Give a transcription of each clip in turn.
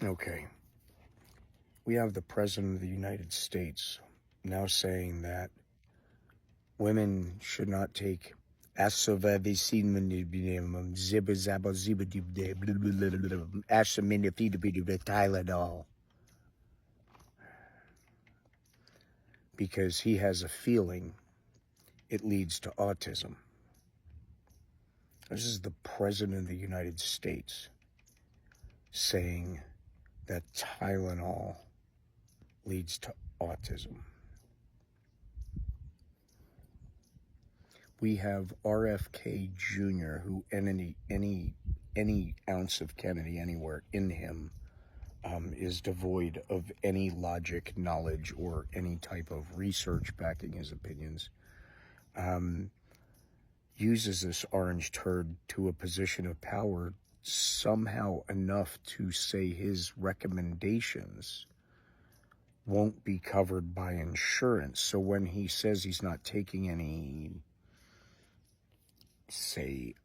Okay. We have the President of the United States now saying that women should not take Tylenol because he has a feeling it leads to autism. This is the President of the United States saying that Tylenol leads to autism. We have RFK Jr., who any ounce of Kennedy anywhere in him is devoid of any logic, knowledge, or any type of research backing his opinions, uses this orange turd to a position of power somehow enough to say his recommendations won't be covered by insurance. So when he says he's not taking any, say,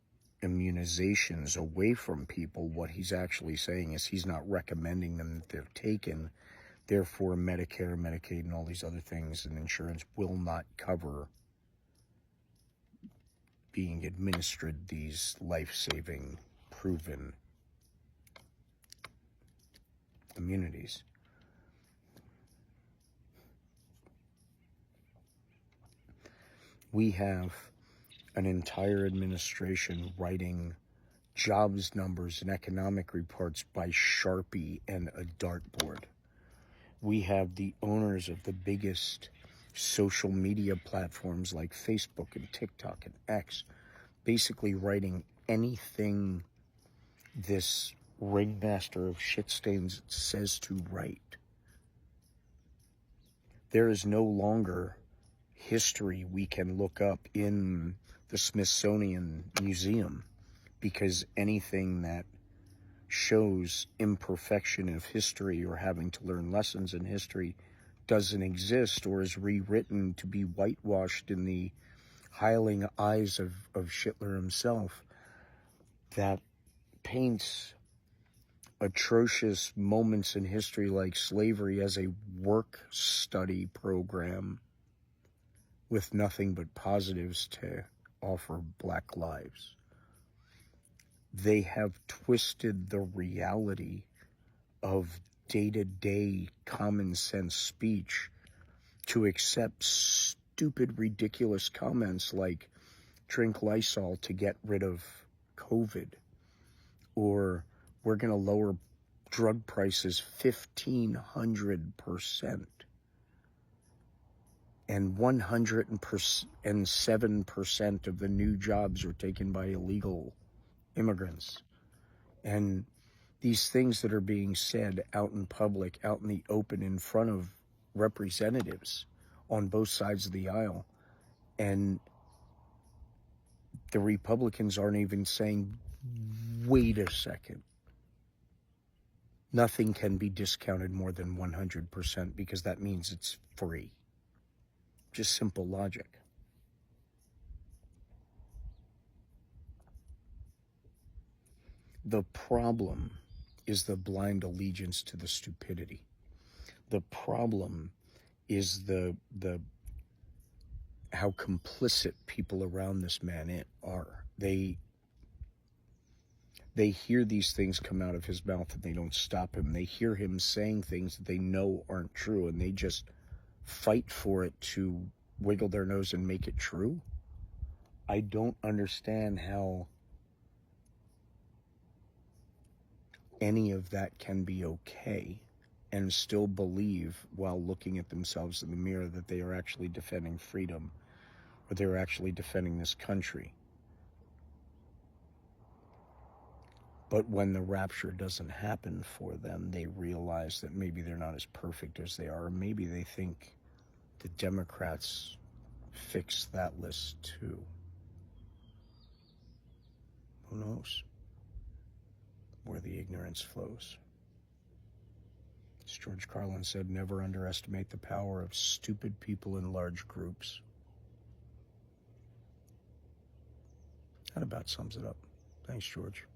immunizations away from people, what he's actually saying is he's not recommending them that they're taken. Therefore, Medicare, Medicaid, and all these other things and insurance will not cover being administered these life-saving, proven immunities. We have an entire administration writing jobs numbers and economic reports by Sharpie and a dartboard. We have the owners of the biggest social media platforms like Facebook and TikTok and X basically writing anything this ringmaster of shitstains says to write. There is no longer history we can look up in the Smithsonian Museum, because anything that shows imperfection of history or having to learn lessons in history doesn't exist, or is rewritten to be whitewashed in the hiling eyes of Hitler himself, that paints atrocious moments in history like slavery as a work study program with nothing but positives to offer black lives. They have twisted the reality of day-to-day common sense speech to accept stupid, ridiculous comments like drink Lysol to get rid of COVID, or we're going to lower drug prices 1,500%. And 107% of the new jobs are taken by illegal immigrants. And these things that are being said out in public, out in the open, in front of representatives on both sides of the aisle, and the Republicans aren't even saying, wait a second, nothing can be discounted more than 100% because that means it's free. Just simple logic. The problem is the blind allegiance to the stupidity. The problem is the how complicit people around this man are. They hear these things come out of his mouth and they don't stop him. They hear him saying things that they know aren't true, and they just fight for it to wiggle their nose and make it true. I don't understand how any of that can be okay and still believe, while looking at themselves in the mirror, that they are actually defending freedom, or they're actually defending this country. But when the rapture doesn't happen for them, they realize that maybe they're not as perfect as they are, or maybe they think the Democrats fix that list too. Who knows where the ignorance flows? As George Carlin said, never underestimate the power of stupid people in large groups. That about sums it up. Thanks, George.